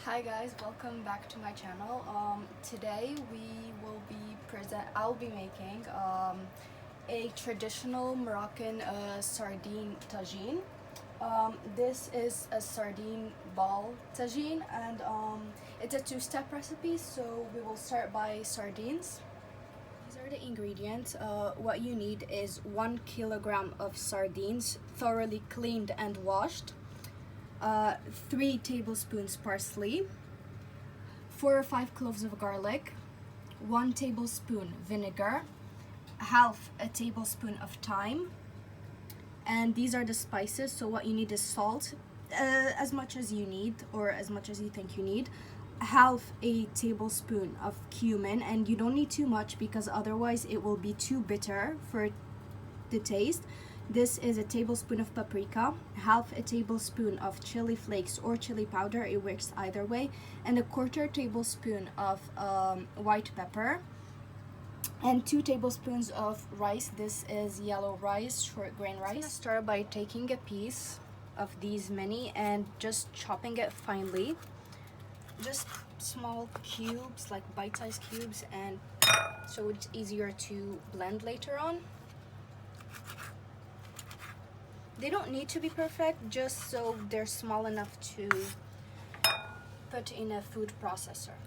Hi guys, welcome back to my channel. Today I'll be making a traditional Moroccan sardine tagine. This is a sardine ball tagine, and it's a two-step recipe. So we will start by sardines. These are the ingredients. What you need is 1 kilogram of sardines, thoroughly cleaned and washed. 3 tablespoons parsley, 4 or 5 cloves of garlic, 1 tablespoon vinegar, half a tablespoon of thyme, and these are the spices. So what you need is salt, as much as you need or as much as you think you need, half a tablespoon of cumin, and you don't need too much because otherwise it will be too bitter for the taste. This is a tablespoon of paprika, half a tablespoon of chili flakes or chili powder, it works either way, and a 1/4 tablespoon of white pepper, and 2 tablespoons of rice. This is yellow rice, short grain rice. I'm gonna start by taking a piece of these mini and just chopping it finely, just small cubes, like bite-sized cubes, and so it's easier to blend later on. They don't need to be perfect, just so they're small enough to put in a food processor.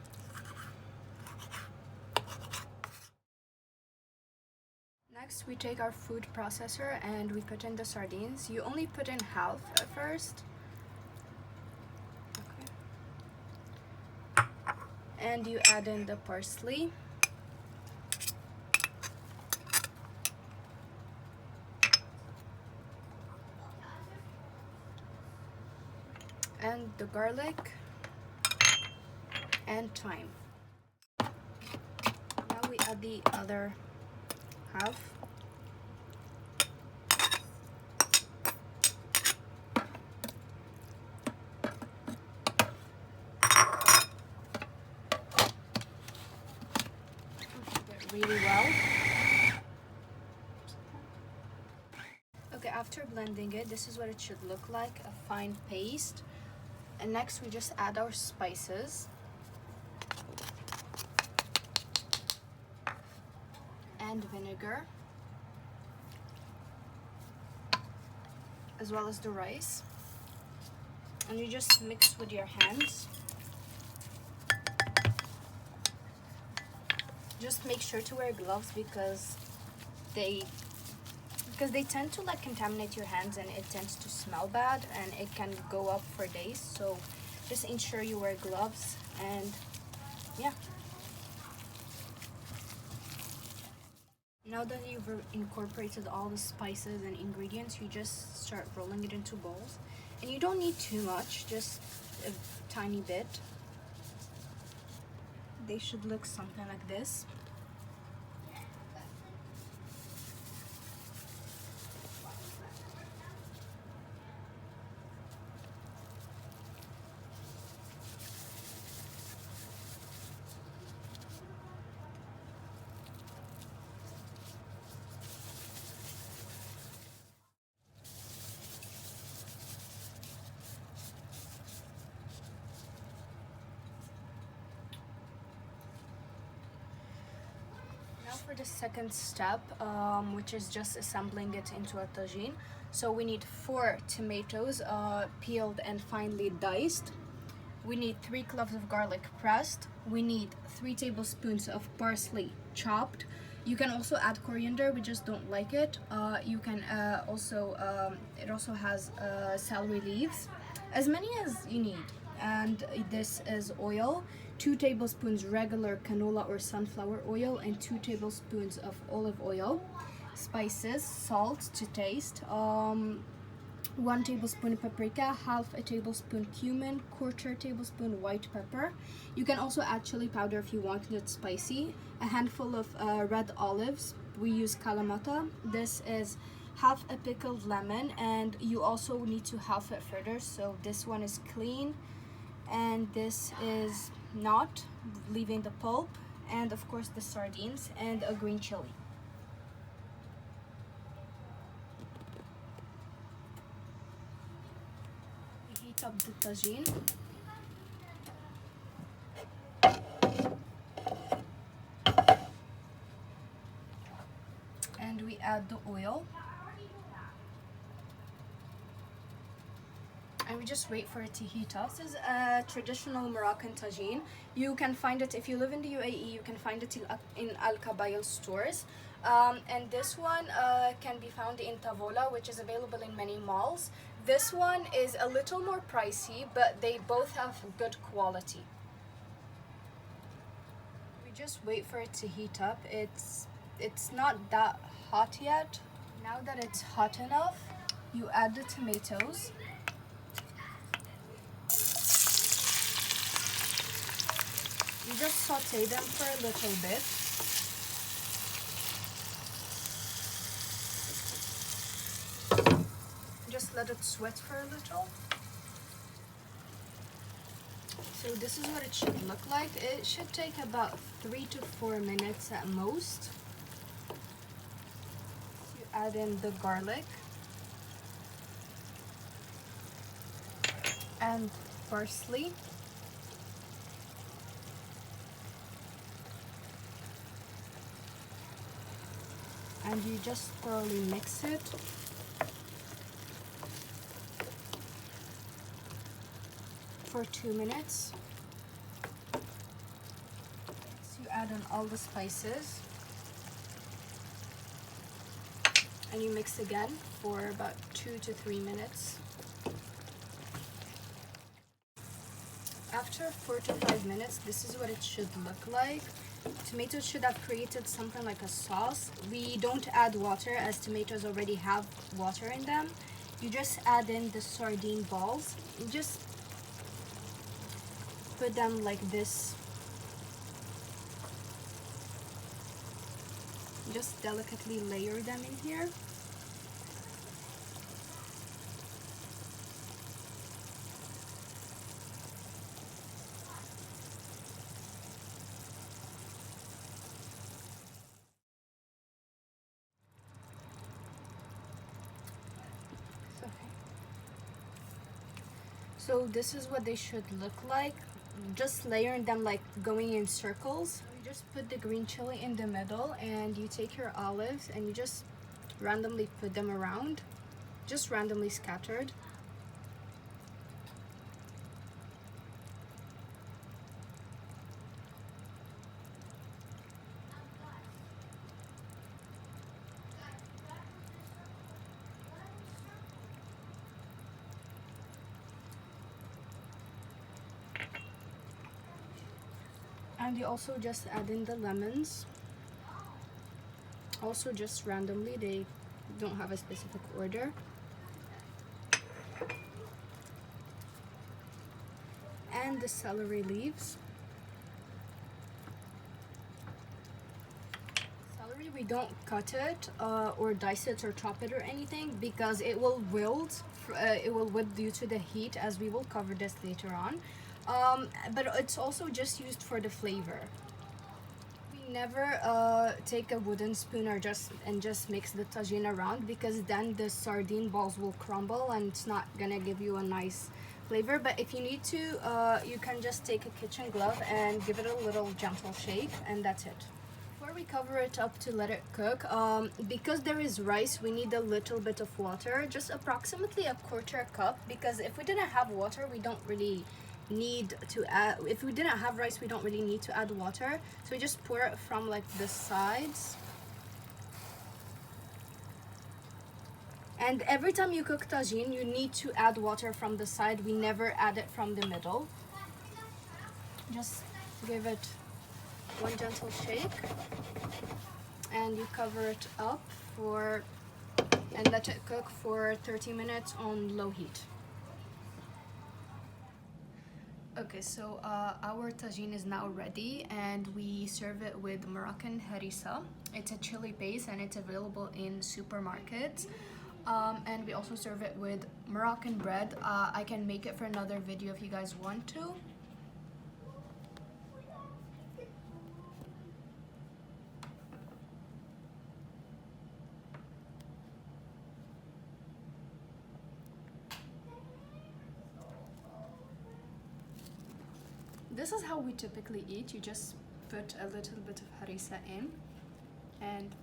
Next, we take our food processor and we put in the sardines. You only put in half at first. Okay. And you add in the parsley. And the garlic and thyme. Now we add the other half. Really well. Okay, after blending it, this is what it should look like, a fine paste. And next we just add our spices and vinegar, as well as the rice, and you just mix with your hands. Just make sure to wear gloves because they tend to like contaminate your hands, and it tends to smell bad and it can go up for days. So just ensure you wear gloves. And yeah, now that you've incorporated all the spices and ingredients, you just start rolling it into bowls, and you don't need too much, just a tiny bit. They should look something like this. Now for the second step, which is just assembling it into a tagine. So we need 4 tomatoes, peeled and finely diced. We need 3 cloves of garlic pressed. We need 3 tablespoons of parsley chopped. You can also add coriander, we just don't like it. You can it also has celery leaves, as many as you need. And this is oil, 2 tablespoons regular canola or sunflower oil, and 2 tablespoons of olive oil. Spices, salt to taste, 1 tablespoon paprika, half a tablespoon cumin, 1/4 tablespoon white pepper. You can also add chili powder if you want it spicy. A handful of red olives. We use kalamata. This is half a pickled lemon, and you also need to half it further. So this one is clean and this is not, leaving the pulp, and of course the sardines and a green chili. Heat up the tagine. add the oil. And we just wait for it to heat up. This is a traditional Moroccan tagine. You can find it, if you live in the UAE, you can find it in Al Kabail stores. And this one can be found in Tavola, which is available in many malls. This one is a little more pricey, but they both have good quality. We just wait for it to heat up. It's not that hot yet. Now that it's hot enough, you add the tomatoes. You just saute them for a little bit. Just let it sweat for a little. So this is what it should look like. It should take about 3 to 4 minutes at most. You add in the garlic and parsley. And you just thoroughly mix it. For 2 minutes. So you add in all the spices. And you mix again for about 2 to 3 minutes. After 4 to 5 minutes, this is what it should look like. Tomatoes should have created something like a sauce. We don't add water as tomatoes already have water in them. You just add in the sardine balls. You just put them like this. Just delicately layer them in here. So this is what they should look like. Just layering them like going in circles. You just put the green chili in the middle and you take your olives and you just randomly put them around. Just randomly scattered. And you also just add in the lemons. Also just randomly, they don't have a specific order. And the celery leaves. Celery, we don't cut it or dice it or chop it or anything because it will wilt. It will wilt due to the heat, as we will cover this later on. But it's also just used for the flavor. We never take a wooden spoon or just mix the tagine around, because then the sardine balls will crumble and it's not gonna give you a nice flavor. But if you need to, you can just take a kitchen glove and give it a little gentle shake, and that's it. Before we cover it up to let it cook, because there is rice, we need a little bit of water, just approximately a quarter cup, because if we didn't have water, we don't really need to add. If we didn't have rice, we don't really need to add water, so we just pour it from like the sides. And every time you cook tagine, you need to add water from the side. We never add it from the middle. Just give it one gentle shake and you cover it up and let it cook for 30 minutes on low heat. Okay, so our tagine is now ready and we serve it with Moroccan harissa. It's a chili base and it's available in supermarkets. And we also serve it with Moroccan bread. I can make it for another video if you guys want to. This is how we typically eat. You just put a little bit of harissa in and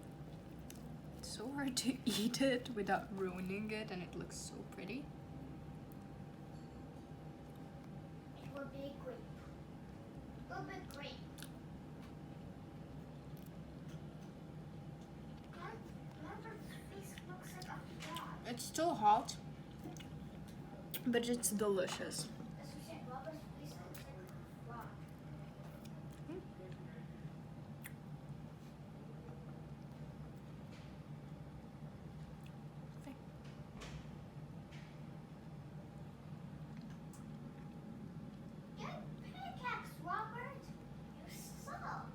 it's so hard to eat it without ruining it, and it looks so pretty. It will be grape. A little bit grape. This looks like a frog. It's still hot, but it's delicious. As we said, Robert's face looks like a frog. Get pickaxe, Robert. You suck.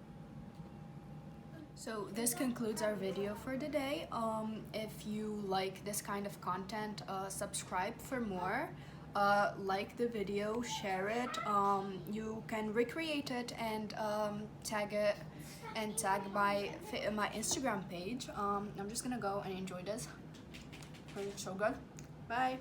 So this concludes our video for today. If you like this kind of content, subscribe for more. Like the video, share it. You can recreate it and tag it and tag my Instagram page. I'm just gonna go and enjoy this. It's so good. Bye.